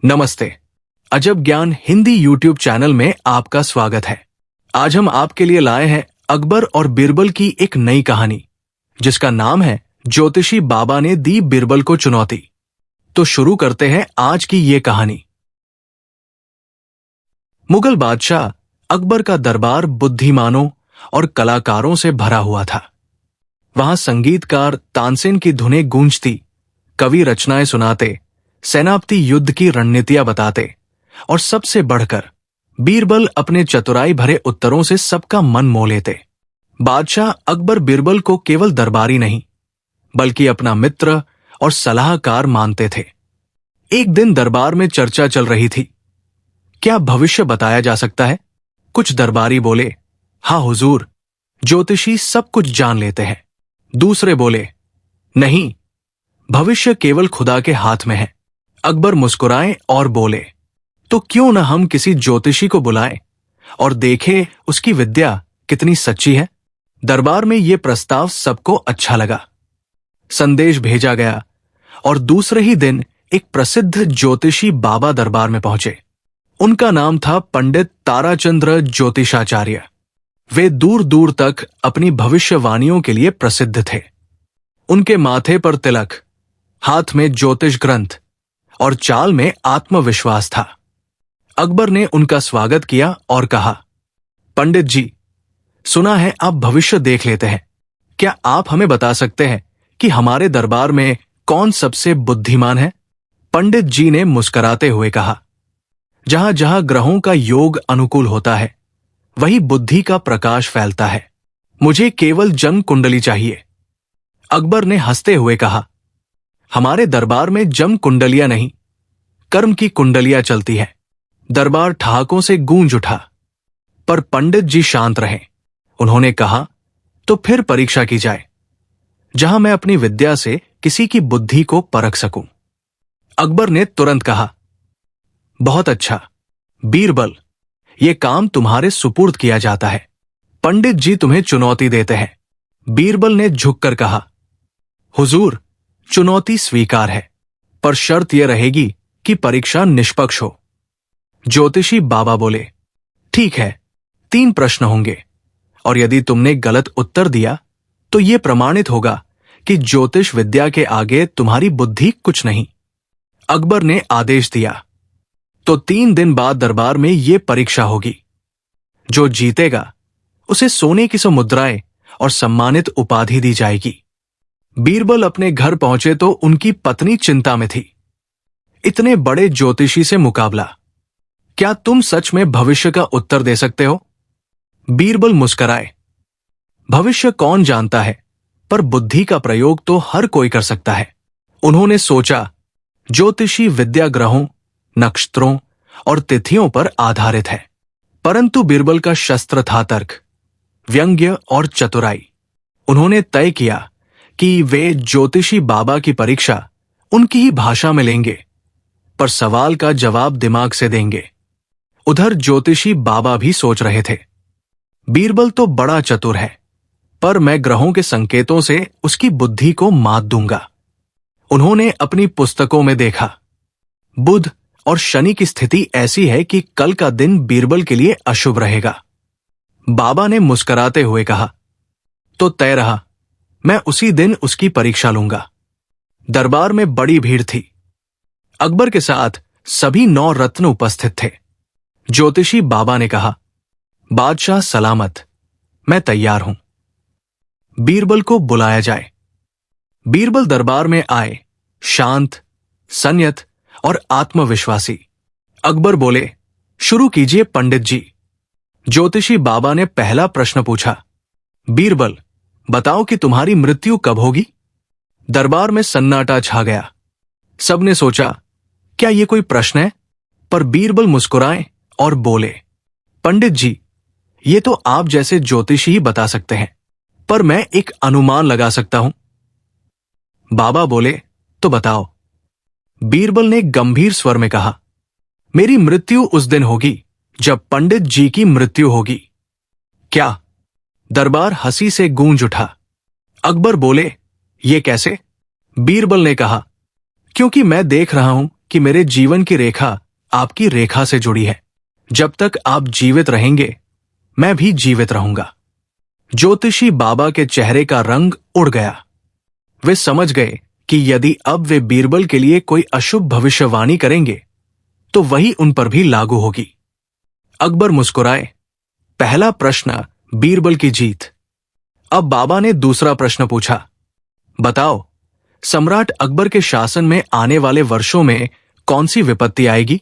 नमस्ते। अजब ज्ञान हिंदी यूट्यूब चैनल में आपका स्वागत है। आज हम आपके लिए लाए हैं अकबर और बीरबल की एक नई कहानी, जिसका नाम है ज्योतिषी बाबा ने दी बीरबल को चुनौती। तो शुरू करते हैं आज की ये कहानी। मुगल बादशाह अकबर का दरबार बुद्धिमानों और कलाकारों से भरा हुआ था। वहां संगीतकार तानसेन की धुनें गूंजती, कवि रचनाएं सुनाते, सेनापति युद्ध की रणनीतियां बताते और सबसे बढ़कर बीरबल अपने चतुराई भरे उत्तरों से सबका मन मोह लेते। बादशाह अकबर बीरबल को केवल दरबारी नहीं, बल्कि अपना मित्र और सलाहकार मानते थे। एक दिन दरबार में चर्चा चल रही थी। क्या भविष्य बताया जा सकता है? कुछ दरबारी बोले, हाँ हुजूर, ज्योतिषी सब कुछ जान लेते हैं। दूसरे बोले, नहीं, भविष्य केवल खुदा के हाथ में है। अकबर मुस्कुराए और बोले, तो क्यों न हम किसी ज्योतिषी को बुलाएं और देखें उसकी विद्या कितनी सच्ची है। दरबार में यह प्रस्ताव सबको अच्छा लगा। संदेश भेजा गया और दूसरे ही दिन एक प्रसिद्ध ज्योतिषी बाबा दरबार में पहुंचे। उनका नाम था पंडित ताराचंद्र ज्योतिषाचार्य। वे दूर दूर तक अपनी भविष्यवाणियों के लिए प्रसिद्ध थे। उनके माथे पर तिलक, हाथ में ज्योतिष ग्रंथ और चाल में आत्मविश्वास था। अकबर ने उनका स्वागत किया और कहा, पंडित जी, सुना है आप भविष्य देख लेते हैं। क्या आप हमें बता सकते हैं कि हमारे दरबार में कौन सबसे बुद्धिमान है? पंडित जी ने मुस्कुराते हुए कहा, जहां जहां ग्रहों का योग अनुकूल होता है, वही बुद्धि का प्रकाश फैलता है। मुझे केवल जन्म कुंडली चाहिए। अकबर ने हंसते हुए कहा, हमारे दरबार में जन्म कुंडलियां नहीं, कर्म की कुंडलियां चलती है। दरबार ठहाकों से गूंज उठा, पर पंडित जी शांत रहे। उन्होंने कहा, तो फिर परीक्षा की जाए, जहां मैं अपनी विद्या से किसी की बुद्धि को परख सकूं। अकबर ने तुरंत कहा, बहुत अच्छा बीरबल, यह काम तुम्हारे सुपुर्द किया जाता है। पंडित जी तुम्हें चुनौती देते हैं। बीरबल ने झुककर कहा, हुजूर, चुनौती स्वीकार है, पर शर्त यह रहेगी कि परीक्षा निष्पक्ष हो। ज्योतिषी बाबा बोले, ठीक है, 3 प्रश्न होंगे और यदि तुमने गलत उत्तर दिया तो यह प्रमाणित होगा कि ज्योतिष विद्या के आगे तुम्हारी बुद्धि कुछ नहीं। अकबर ने आदेश दिया, तो 3 दिन बाद दरबार में यह परीक्षा होगी। जो जीतेगा उसे सोने की 100 मुद्राएं और सम्मानित उपाधि दी जाएगी। बीरबल अपने घर पहुंचे तो उनकी पत्नी चिंता में थी। इतने बड़े ज्योतिषी से मुकाबला, क्या तुम सच में भविष्य का उत्तर दे सकते हो? बीरबल मुस्कुराए, भविष्य कौन जानता है, पर बुद्धि का प्रयोग तो हर कोई कर सकता है। उन्होंने सोचा, ज्योतिषी विद्या ग्रहों, नक्षत्रों और तिथियों पर आधारित है, परंतु बीरबल का शस्त्र था तर्क, व्यंग्य और चतुराई। उन्होंने तय किया कि वे ज्योतिषी बाबा की परीक्षा उनकी ही भाषा में लेंगे, पर सवाल का जवाब दिमाग से देंगे। उधर ज्योतिषी बाबा भी सोच रहे थे, बीरबल तो बड़ा चतुर है, पर मैं ग्रहों के संकेतों से उसकी बुद्धि को मात दूंगा। उन्होंने अपनी पुस्तकों में देखा, बुध और शनि की स्थिति ऐसी है कि कल का दिन बीरबल के लिए अशुभ रहेगा। बाबा ने मुस्कुराते हुए कहा, तो तय रहा, मैं उसी दिन उसकी परीक्षा लूंगा। दरबार में बड़ी भीड़ थी। अकबर के साथ सभी 9 रत्न उपस्थित थे। ज्योतिषी बाबा ने कहा, बादशाह सलामत, मैं तैयार हूं। बीरबल को बुलाया जाए। बीरबल दरबार में आए, शांत, संयत और आत्मविश्वासी। अकबर बोले, शुरू कीजिए पंडित जी। ज्योतिषी बाबा ने पहला प्रश्न पूछा, बीरबल, बताओ कि तुम्हारी मृत्यु कब होगी? दरबार में सन्नाटा छा गया। सबने सोचा, क्या यह कोई प्रश्न है? पर बीरबल मुस्कुराए और बोले, पंडित जी, ये तो आप जैसे ज्योतिषी ही बता सकते हैं, पर मैं एक अनुमान लगा सकता हूं। बाबा बोले, तो बताओ। बीरबल ने गंभीर स्वर में कहा, मेरी मृत्यु उस दिन होगी जब पंडित जी की मृत्यु होगी। क्या? दरबार हंसी से गूंज उठा। अकबर बोले, ये कैसे? बीरबल ने कहा, क्योंकि मैं देख रहा हूं कि मेरे जीवन की रेखा आपकी रेखा से जुड़ी है। जब तक आप जीवित रहेंगे, मैं भी जीवित रहूंगा। ज्योतिषी बाबा के चेहरे का रंग उड़ गया। वे समझ गए कि यदि अब वे बीरबल के लिए कोई अशुभ भविष्यवाणी करेंगे तो वही उन पर भी लागू होगी। अकबर मुस्कुराए। पहला प्रश्न, बीरबल की जीत। अब बाबा ने दूसरा प्रश्न पूछा, बताओ, सम्राट अकबर के शासन में आने वाले वर्षों में कौन सी विपत्ति आएगी?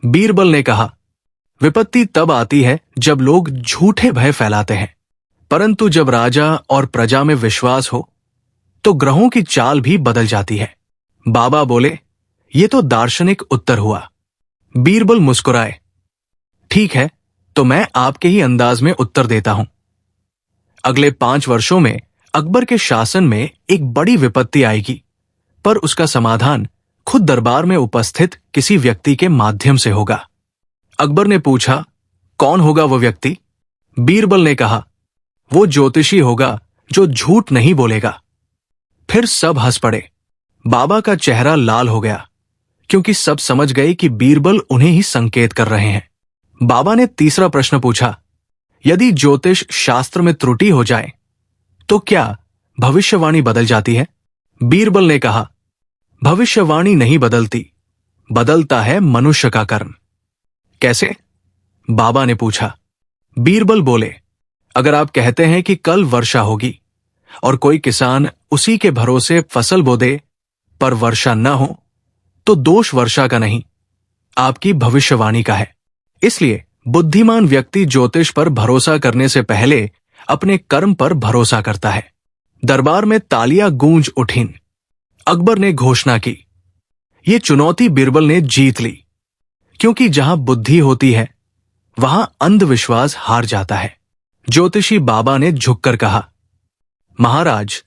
बीरबल ने कहा, विपत्ति तब आती है जब लोग झूठे भय फैलाते हैं, परंतु जब राजा और प्रजा में विश्वास हो तो ग्रहों की चाल भी बदल जाती है। बाबा बोले, ये तो दार्शनिक उत्तर हुआ। बीरबल मुस्कुराए। ठीक है, तो मैं आपके ही अंदाज में उत्तर देता हूं। अगले 5 वर्षों में अकबर के शासन में एक बड़ी विपत्ति आएगी, पर उसका समाधान खुद दरबार में उपस्थित किसी व्यक्ति के माध्यम से होगा। अकबर ने पूछा, कौन होगा वो व्यक्ति? बीरबल ने कहा, वो ज्योतिषी होगा जो झूठ नहीं बोलेगा। फिर सब हंस पड़े। बाबा का चेहरा लाल हो गया, क्योंकि सब समझ गए कि बीरबल उन्हें ही संकेत कर रहे हैं। बाबा ने तीसरा प्रश्न पूछा, यदि ज्योतिष शास्त्र में त्रुटि हो जाए तो क्या भविष्यवाणी बदल जाती है? बीरबल ने कहा, भविष्यवाणी नहीं बदलती, बदलता है मनुष्य का कर्म। कैसे? बाबा ने पूछा। बीरबल बोले, अगर आप कहते हैं कि कल वर्षा होगी और कोई किसान उसी के भरोसे फसल बो दे पर वर्षा न हो, तो दोष वर्षा का नहीं, आपकी भविष्यवाणी का है। इसलिए बुद्धिमान व्यक्ति ज्योतिष पर भरोसा करने से पहले अपने कर्म पर भरोसा करता है। दरबार में तालियां गूंज उठीं। अकबर ने घोषणा की, यह चुनौती बीरबल ने जीत ली, क्योंकि जहां बुद्धि होती है वहां अंधविश्वास हार जाता है। ज्योतिषी बाबा ने झुककर कहा, महाराज,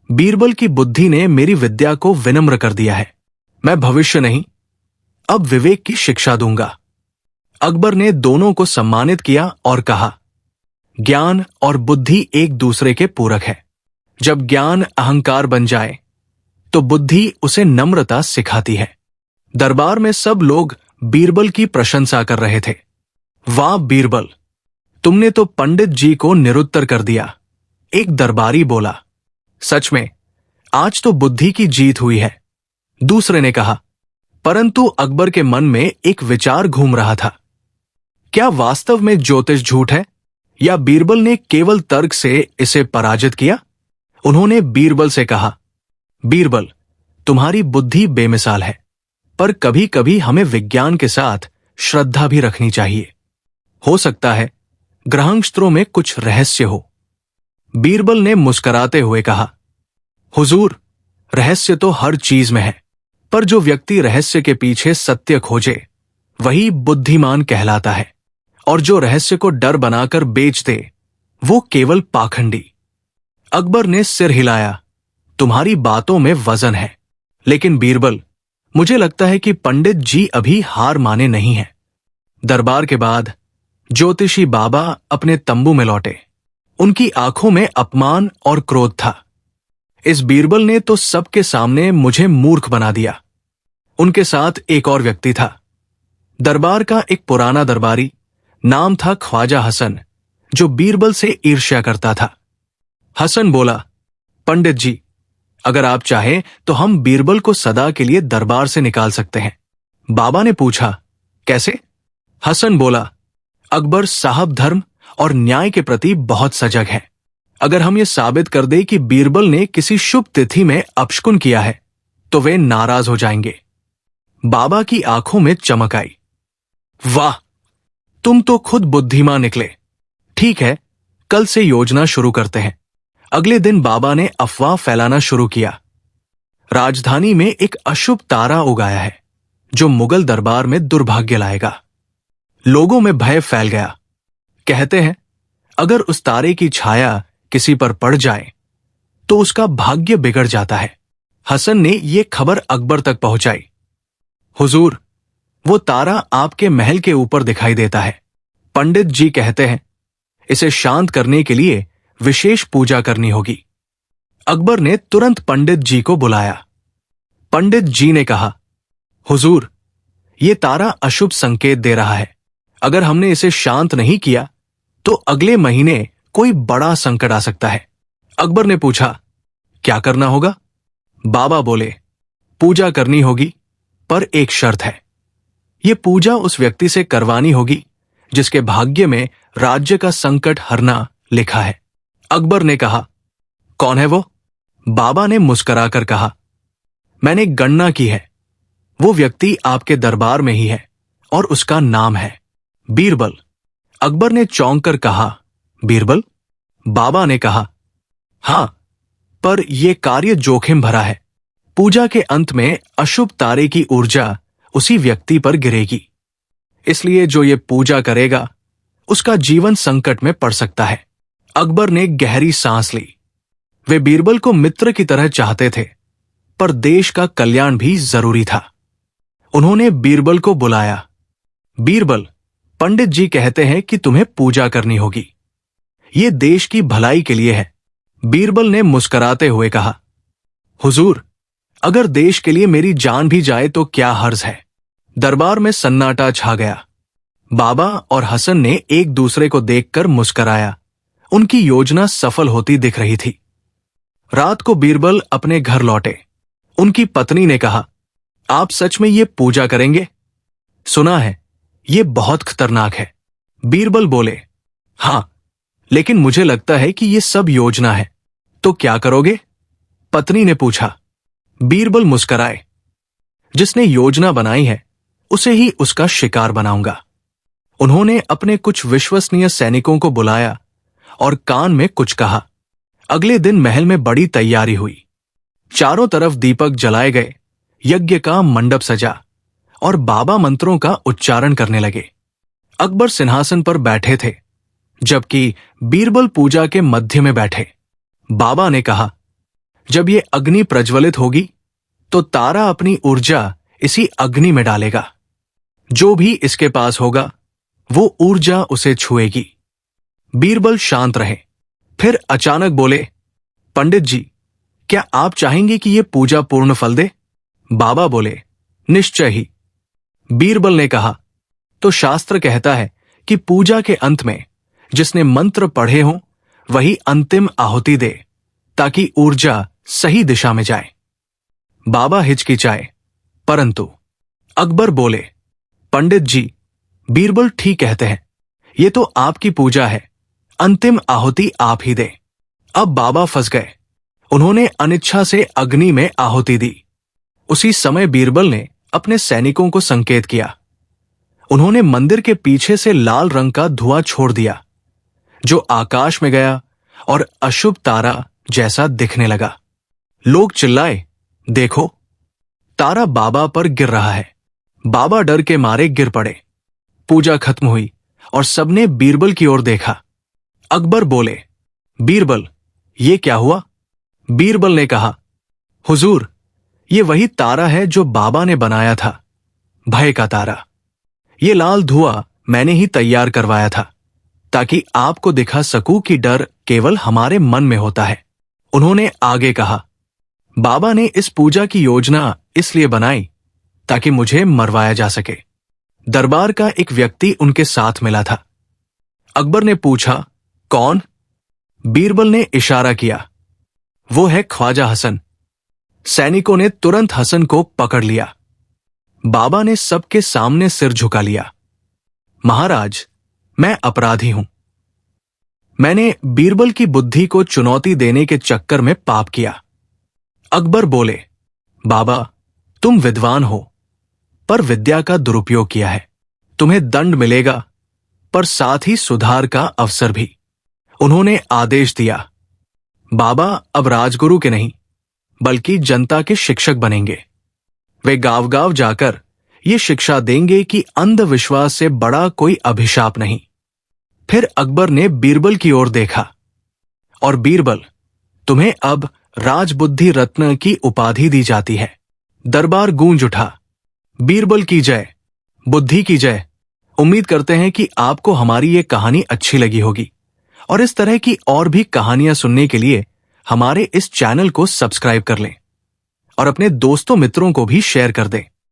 बीरबल की बुद्धि ने मेरी विद्या को विनम्र कर दिया है। मैं भविष्य नहीं, अब विवेक की शिक्षा दूंगा। अकबर ने दोनों को सम्मानित किया और कहा, ज्ञान और बुद्धि एक दूसरे के पूरक है। जब ज्ञान अहंकार बन जाए तो बुद्धि उसे नम्रता सिखाती है। दरबार में सब लोग बीरबल की प्रशंसा कर रहे थे। वाह बीरबल, तुमने तो पंडित जी को निरुत्तर कर दिया। एक दरबारी बोला, सच में आज तो बुद्धि की जीत हुई है। दूसरे ने कहा, परंतु अकबर के मन में एक विचार घूम रहा था, क्या वास्तव में ज्योतिष झूठ है या बीरबल ने केवल तर्क से इसे पराजित किया? उन्होंने बीरबल से कहा, बीरबल, तुम्हारी बुद्धि बेमिसाल है, पर कभी कभी हमें विज्ञान के साथ श्रद्धा भी रखनी चाहिए। हो सकता है ग्रहांशत्रों में कुछ रहस्य हो। बीरबल ने मुस्कुराते हुए कहा, हुजूर, रहस्य तो हर चीज में है, पर जो व्यक्ति रहस्य के पीछे सत्य खोजे वही बुद्धिमान कहलाता है, और जो रहस्य को डर बनाकर बेच दे वो केवल पाखंडी। अकबर ने सिर हिलाया, तुम्हारी बातों में वजन है, लेकिन बीरबल, मुझे लगता है कि पंडित जी अभी हार माने नहीं हैं। दरबार के बाद ज्योतिषी बाबा अपने तंबू में लौटे। उनकी आंखों में अपमान और क्रोध था। इस बीरबल ने तो सबके सामने मुझे मूर्ख बना दिया। उनके साथ एक और व्यक्ति था, दरबार का एक पुराना दरबारी, नाम था ख्वाजा हसन, जो बीरबल से ईर्ष्या करता था। हसन बोला, पंडित जी, अगर आप चाहें तो हम बीरबल को सदा के लिए दरबार से निकाल सकते हैं। बाबा ने पूछा, कैसे? हसन बोला, अकबर साहब धर्म और न्याय के प्रति बहुत सजग है। अगर हम ये साबित कर दें कि बीरबल ने किसी शुभ तिथि में अपशकुन किया है तो वे नाराज हो जाएंगे। बाबा की आंखों में चमक आई। वाह, तुम तो खुद बुद्धिमान निकले। ठीक है, कल से योजना शुरू करते हैं। अगले दिन बाबा ने अफवाह फैलाना शुरू किया। राजधानी में एक अशुभ तारा उगाया है जो मुगल दरबार में दुर्भाग्य लाएगा। लोगों में भय फैल गया। कहते हैं अगर उस तारे की छाया किसी पर पड़ जाए तो उसका भाग्य बिगड़ जाता है। हसन ने यह खबर अकबर तक पहुंचाई। हुजूर, वो तारा आपके महल के ऊपर दिखाई देता है। पंडित जी कहते हैं इसे शांत करने के लिए विशेष पूजा करनी होगी। अकबर ने तुरंत पंडित जी को बुलाया। पंडित जी ने कहा, हुजूर, ये तारा अशुभ संकेत दे रहा है। अगर हमने इसे शांत नहीं किया तो अगले महीने कोई बड़ा संकट आ सकता है। अकबर ने पूछा, क्या करना होगा? बाबा बोले, पूजा करनी होगी, पर एक शर्त है। ये पूजा उस व्यक्ति से करवानी होगी जिसके भाग्य में राज्य का संकट हरना लिखा है। अकबर ने कहा, कौन है वो? बाबा ने मुस्कुराकर कहा, मैंने गणना की है। वो व्यक्ति आपके दरबार में ही है और उसका नाम है बीरबल। अकबर ने चौंक कर कहा, बीरबल? बाबा ने कहा, हां, पर यह कार्य जोखिम भरा है। पूजा के अंत में अशुभ तारे की ऊर्जा उसी व्यक्ति पर गिरेगी, इसलिए जो ये पूजा करेगा उसका जीवन संकट में पड़ सकता है। अकबर ने गहरी सांस ली। वे बीरबल को मित्र की तरह चाहते थे, पर देश का कल्याण भी जरूरी था। उन्होंने बीरबल को बुलाया। बीरबल, पंडित जी कहते हैं कि तुम्हें पूजा करनी होगी। ये देश की भलाई के लिए है। बीरबल ने मुस्कुराते हुए कहा, हुजूर, अगर देश के लिए मेरी जान भी जाए तो क्या हर्ज है। दरबार में सन्नाटा छा गया। बाबा और हसन ने एक दूसरे को देखकर मुस्कुराया। उनकी योजना सफल होती दिख रही थी। रात को बीरबल अपने घर लौटे। उनकी पत्नी ने कहा, आप सच में ये पूजा करेंगे? सुना है ये बहुत खतरनाक है। बीरबल बोले, हां, लेकिन मुझे लगता है कि ये सब योजना है। तो क्या करोगे? पत्नी ने पूछा। बीरबल मुस्कुराए, जिसने योजना बनाई है उसे ही उसका शिकार बनाऊंगा। उन्होंने अपने कुछ विश्वसनीय सैनिकों को बुलाया और कान में कुछ कहा। अगले दिन महल में बड़ी तैयारी हुई। चारों तरफ दीपक जलाए गए, यज्ञ का मंडप सजा और बाबा मंत्रों का उच्चारण करने लगे। अकबर सिंहासन पर बैठे थे, जबकि बीरबल पूजा के मध्य में बैठे। बाबा ने कहा, जब ये अग्नि प्रज्वलित होगी तो तारा अपनी ऊर्जा इसी अग्नि में डालेगा। जो भी इसके पास होगा वो ऊर्जा उसे छुएगी। बीरबल शांत रहे, फिर अचानक बोले, पंडित जी, क्या आप चाहेंगे कि यह पूजा पूर्ण फल दे? बाबा बोले, निश्चय ही। बीरबल ने कहा, तो शास्त्र कहता है कि पूजा के अंत में जिसने मंत्र पढ़े हों वही अंतिम आहुति दे, ताकि ऊर्जा सही दिशा में जाए। बाबा हिचकिचाए, परंतु अकबर बोले, पंडित जी, बीरबल ठीक कहते हैं, ये तो आपकी पूजा है, अंतिम आहुति आप ही दे। अब बाबा फंस गए। उन्होंने अनिच्छा से अग्नि में आहुति दी। उसी समय बीरबल ने अपने सैनिकों को संकेत किया। उन्होंने मंदिर के पीछे से लाल रंग का धुआं छोड़ दिया, जो आकाश में गया और अशुभ तारा जैसा दिखने लगा। लोग चिल्लाए, देखो, तारा बाबा पर गिर रहा है। बाबा डर के मारे गिर पड़े। पूजा खत्म हुई और सबने बीरबल की ओर देखा। अकबर बोले, बीरबल, ये क्या हुआ? बीरबल ने कहा, हुजूर, ये वही तारा है जो बाबा ने बनाया था, भय का तारा। ये लाल धुआं मैंने ही तैयार करवाया था, ताकि आपको दिखा सकूं कि डर केवल हमारे मन में होता है। उन्होंने आगे कहा, बाबा ने इस पूजा की योजना इसलिए बनाई ताकि मुझे मरवाया जा सके। दरबार का एक व्यक्ति उनके साथ मिला था। अकबर ने पूछा, कौन? बीरबल ने इशारा किया, वो है ख्वाजा हसन। सैनिकों ने तुरंत हसन को पकड़ लिया। बाबा ने सबके सामने सिर झुका लिया। महाराज, मैं अपराधी हूं। मैंने बीरबल की बुद्धि को चुनौती देने के चक्कर में पाप किया। अकबर बोले, बाबा, तुम विद्वान हो, पर विद्या का दुरुपयोग किया है। तुम्हें दंड मिलेगा, पर साथ ही सुधार का अवसर भी। उन्होंने आदेश दिया, बाबा अब राजगुरु के नहीं, बल्कि जनता के शिक्षक बनेंगे। वे गांव-गांव जाकर ये शिक्षा देंगे कि अंधविश्वास से बड़ा कोई अभिशाप नहीं। फिर अकबर ने बीरबल की ओर देखा, और बीरबल, तुम्हें अब राजबुद्धि रत्न की उपाधि दी जाती है। दरबार गूंज उठा, बीरबल की जय, बुद्धि की जय। उम्मीद करते हैं कि आपको हमारी ये कहानी अच्छी लगी होगी, और इस तरह की और भी कहानियां सुनने के लिए हमारे इस चैनल को सब्सक्राइब कर लें और अपने दोस्तों मित्रों को भी शेयर कर दें।